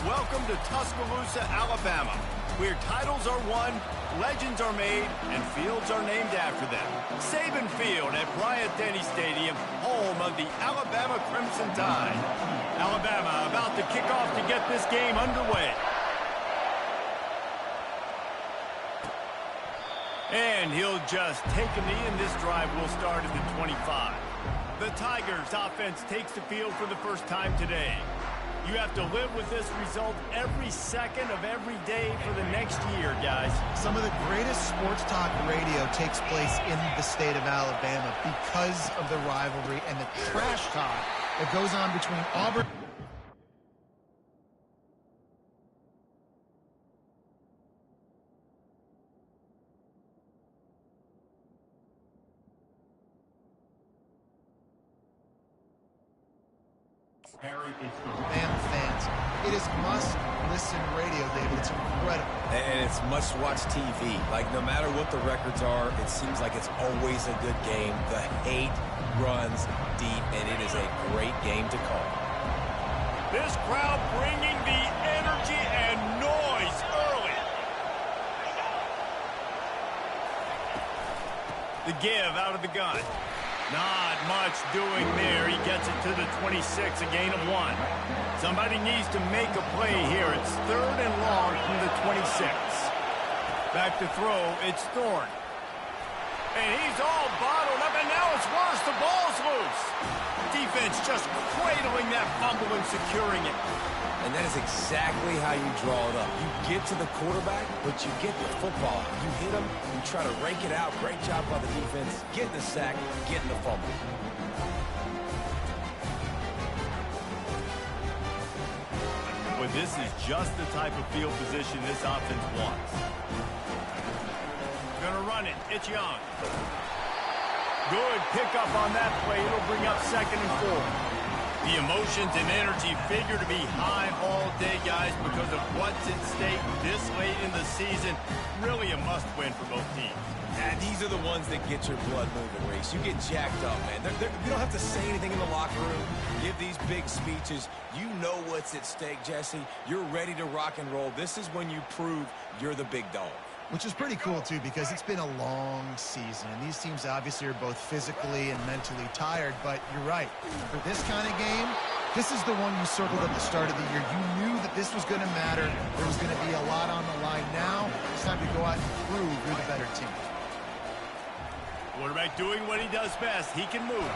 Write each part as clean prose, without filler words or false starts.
Welcome to Tuscaloosa, Alabama, where titles are won, legends are made, and fields are named after them. Saban Field at Bryant-Denny Stadium, home of the Alabama Crimson Tide. Alabama about to kick off to get this game underway. And he'll just take a knee, and this drive will start at the 25. The Tigers offense takes the field for the first time today. You have to live with this result every second of every day for the next year, guys. Some of the greatest sports talk radio takes place in the state of Alabama because of the rivalry and the trash talk that goes on between Auburn. Fans, it is must-listen radio, David. It's incredible. And it's must-watch TV. Like, no matter what the records are, it seems like it's always a good game. The hate runs deep, and it is a great game to call. This crowd bringing the energy and noise early. The give out of the gun. Not much doing there. He gets it to the 26, a gain of 1. Somebody needs to make a play here. It's 3rd and long from the 26. Back to throw. It's Thorne. And he's all bottled up, and now it's worse. The ball's loose. Defense just cradling that fumble and securing it. And that is exactly how you draw it up. You get to the quarterback, but you get the football. You hit him, you try to rake it out. Great job by the defense. Getting the sack, getting the fumble. Well, this is just the type of field position this offense wants. Gonna run it. It's Young. Good pickup on that play. It'll bring up 2nd and 4. The emotions and energy figure to be high all day, guys, because of what's at stake this late in the season. Really a must-win for both teams. And these are the ones that get your blood moving, Reese. You get jacked up, man. You don't have to say anything in the locker room. Give these big speeches. You know what's at stake, Jesse. You're ready to rock and roll. This is when you prove you're the big dog. Which is pretty cool, too, because it's been a long season. And these teams obviously are both physically and mentally tired. But you're right. For this kind of game, this is the one you circled at the start of the year. You knew that this was going to matter. There was going to be a lot on the line. Now it's time to go out and prove you're the better team. Quarterback doing what he does best. He can move.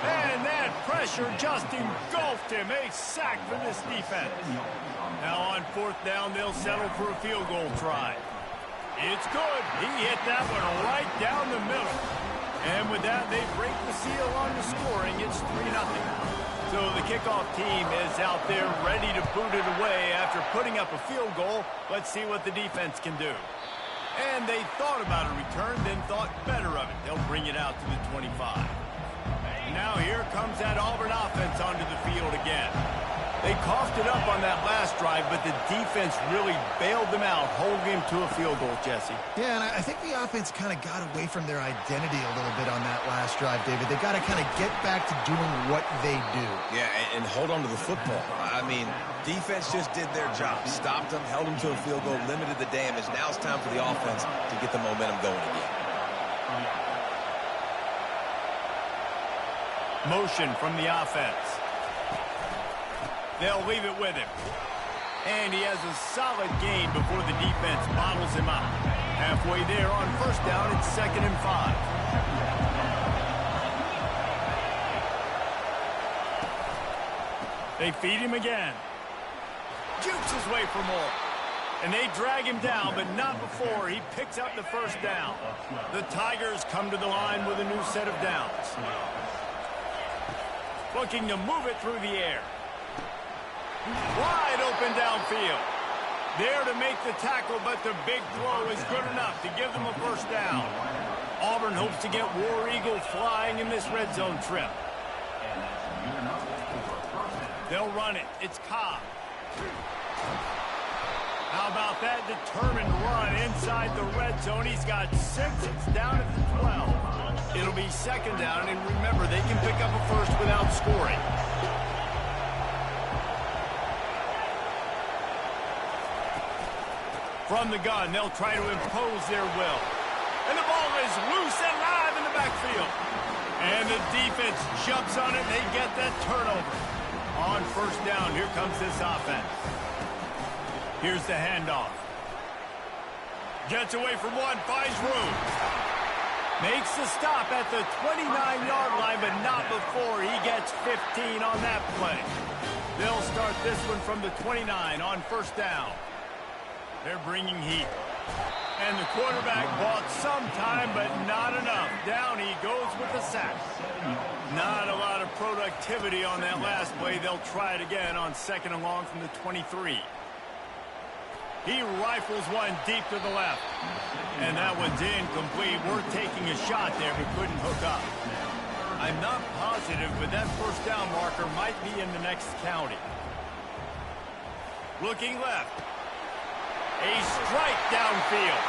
And that pressure just engulfed him. A sack for this defense. Now on 4th down, they'll settle for a field goal try. It's good. He hit that one right down the middle. And with that, they break the seal on the scoring. It's 3-0. So the kickoff team is out there ready to boot it away after putting up a field goal. Let's see what the defense can do. And they thought about a return, then thought better of it. They'll bring it out to the 25. Now here comes that Auburn offense onto the field again. They coughed it up on that last drive, but the defense really bailed them out, holding him to a field goal, Jesse. Yeah, and I think the offense kind of got away from their identity a little bit on that last drive, David. They got to kind of get back to doing what they do. Yeah, and hold on to the football. I mean, defense just did their job. Stopped them, held them to a field goal, limited the damage. Now it's time for the offense to get the momentum going again. Motion from the offense. They'll leave it with him. And he has a solid gain before the defense bottles him up. Halfway there on 1st down, it's 2nd and 5. They feed him again. Jukes his way for more. And they drag him down, but not before he picks up the 1st down. The Tigers come to the line with a new set of downs. Looking to move it through the air. Wide open downfield. There to make the tackle, but the big throw is good enough to give them a 1st down. Auburn hopes to get War Eagle flying in this red zone trip. They'll run it. It's Ncaa. How about that determined run inside the red zone? He's got 6. It's down at the 12. It'll be 2nd down, and remember, they can pick up a 1st without scoring. From the gun, they'll try to impose their will. And the ball is loose and live in the backfield. And the defense jumps on it, and they get that turnover. On first down, here comes this offense. Here's the handoff. Gets away from one, finds room. Makes the stop at the 29-yard line, but not before he gets 15 on that play. They'll start this one from the 29 on first down. They're bringing heat. And the quarterback bought some time, but not enough. Down he goes with the sack. Not a lot of productivity on that last play. They'll try it again on second and long from the 23. He rifles one deep to the left. And that one's incomplete. We're taking a shot there, but couldn't hook up. I'm not positive, but that first down marker might be in the next county. Looking left. A strike downfield.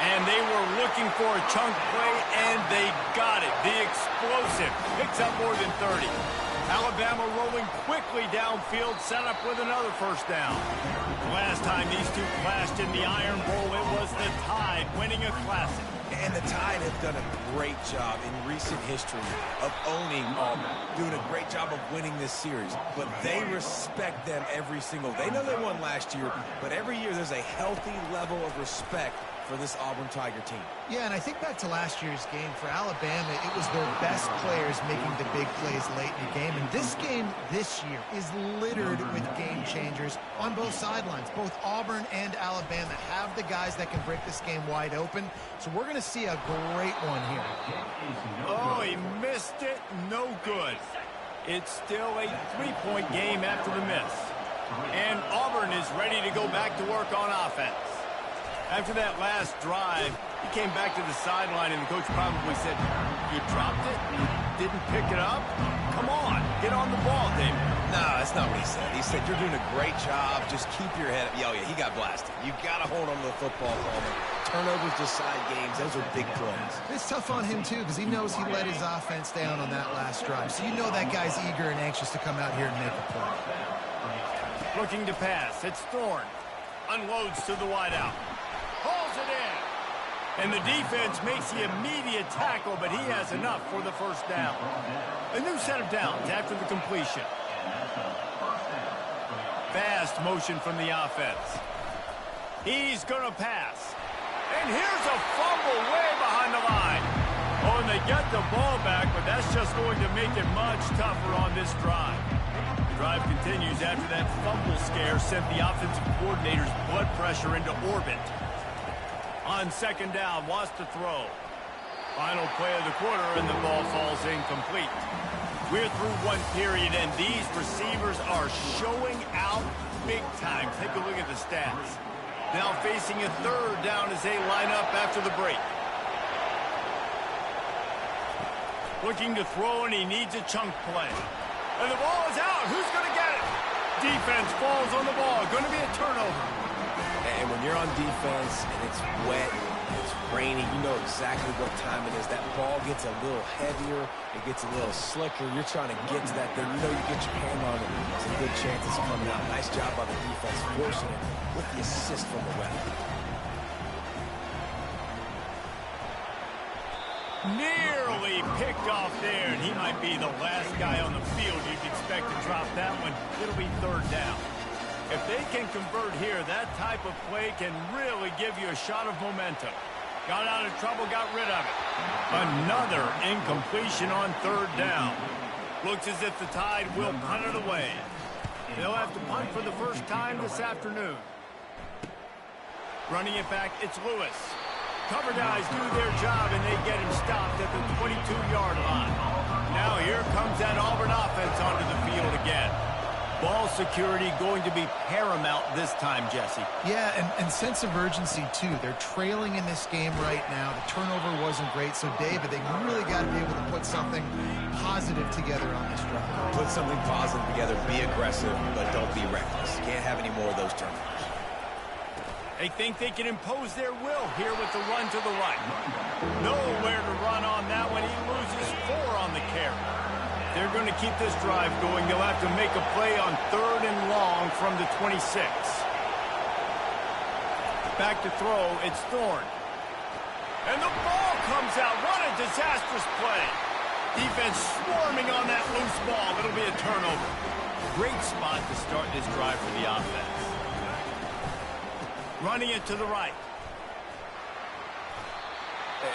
And they were looking for a chunk play, and they got it. The explosive picks up more than 30. Alabama rolling quickly downfield, set up with another first down. Last time these two clashed in the Iron Bowl, it was the Tide winning a classic. And the Tide have done a great job in recent history of owning Auburn, doing a great job of winning this series. But they respect them every single. They know they won last year, but every year there's a healthy level of respect for this Auburn Tiger team. Yeah, and I think back to last year's game. For Alabama, it was their best players making the big plays late in the game. And this game this year is littered with game changers on both sidelines. Both Auburn and Alabama have the guys that can break this game wide open. So we're going to see a great one here. Oh, he missed it. No good. It's still a three-point game after the miss. And Auburn is ready to go back to work on offense. After that last drive, he came back to the sideline, and the coach probably said, "You dropped it? Didn't pick it up? Come on, get on the ball, David." No, that's not what he said. He said, "You're doing a great job. Just keep your head up." Oh, yeah, he got blasted. You got to hold on to the football, Coleman. Turnovers decide games. Those are big plays. It's tough on him, too, because he knows he let his offense down on that last drive. So you know that guy's eager and anxious to come out here and make a play. Looking to pass. It's Thorne. Unloads to the wideout. Pulls it in. And the defense makes the immediate tackle, but he has enough for the first down. A new set of downs after the completion. Fast motion from the offense. He's going to pass. And here's a fumble way behind the line. Oh, and they get the ball back, but that's just going to make it much tougher on this drive. The drive continues after that fumble scare sent the offensive coordinator's blood pressure into orbit. On second down, wants to throw. Final play of the quarter, and the ball falls incomplete. We're through one period, and these receivers are showing out big time. Take a look at the stats. Now facing a third down as they line up after the break. Looking to throw, and he needs a chunk play. And the ball is out. Who's going to get it? Defense falls on the ball. Going to be a turnover. And when you're on defense and it's wet, and it's rainy, you know exactly what time it is. That ball gets a little heavier, it gets a little slicker. You're trying to get to that thing. You know you get your hand on it. There's a good chance it's coming out. Nice job by the defense forcing it with the assist from the ref. Nearly picked off there, and he might be the last guy on the field you'd expect to drop that one. It'll be third down. If they can convert here, that type of play can really give you a shot of momentum. Got out of trouble, got rid of it. Another incompletion on third down. Looks as if the Tide will punt it away. They'll have to punt for the first time this afternoon. Running it back, it's Lewis. Cover guys do their job, and they get him stopped at the 22-yard line. Now here comes that Auburn offense onto the field again. Ball security going to be paramount this time, Jesse. Yeah, and sense of urgency, too. They're trailing in this game right now. The turnover wasn't great. So, David, they really got to be able to put something positive together on this drive. Put something positive together. Be aggressive, but don't be reckless. Can't have any more of those turnovers. They think they can impose their will here with the run to the right. Nowhere to run on that one. He loses 4 on the carry. They're going to keep this drive going. They'll have to make a play on third and long from the 26. Back to throw, it's Thorne. And the ball comes out. What a disastrous play. Defense swarming on that loose ball. It'll be a turnover. Great spot to start this drive for the offense. Running it to the right.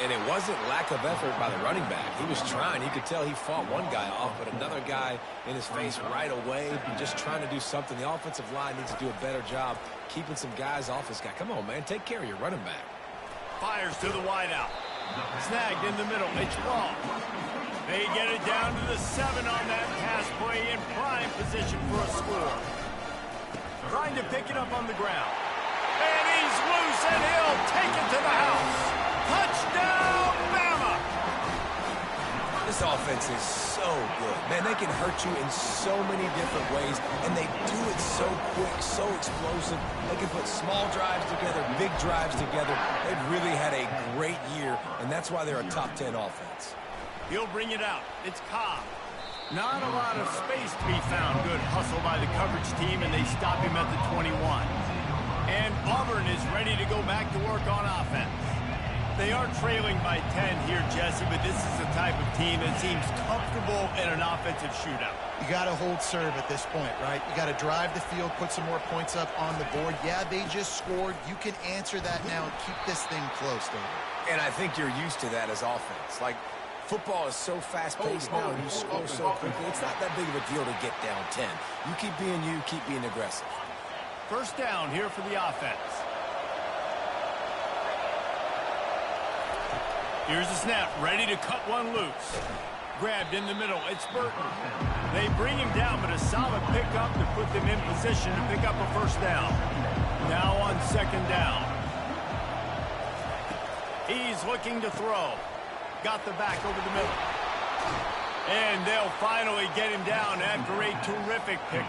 And it wasn't lack of effort by the running back. He was trying. You could tell he fought one guy off, but another guy in his face right away, just trying to do something. The offensive line needs to do a better job keeping some guys off this guy. Come on, man. Take care of your running back. Fires to the wideout. Snagged in the middle. It's wrong. They get it down to the 7 on that pass play in prime position for a score. Trying to pick it up on the ground. And he's loose, and he'll take it to the house. Touchdown, Bama! This offense is so good. Man, they can hurt you in so many different ways, and they do it so quick, so explosive. They can put small drives together, big drives together. They've really had a great year, and that's why they're a top 10 offense. He'll bring it out. It's Ncaa. Not a lot of space to be found. Good hustle by the coverage team, and they stop him at the 21. And Auburn is ready to go back to work on offense. They are trailing by 10 here, Jesse, but this is the type of team that seems comfortable in an offensive shootout. You got to hold serve at this point, right? You got to drive the field, put some more points up on the board. Yeah, they just scored. You can answer that now and keep this thing close, David. And I think you're used to that as offense. Like, football is so fast-paced now, and you score so quickly. It's not that big of a deal to get down 10. You keep being you, keep being aggressive. First down here for the offense. Here's the snap, ready to cut one loose. Grabbed in the middle, it's Burton. They bring him down, but a solid pickup to put them in position to pick up a first down. Now on second down. He's looking to throw. Got the back over the middle. And they'll finally get him down after a terrific pick.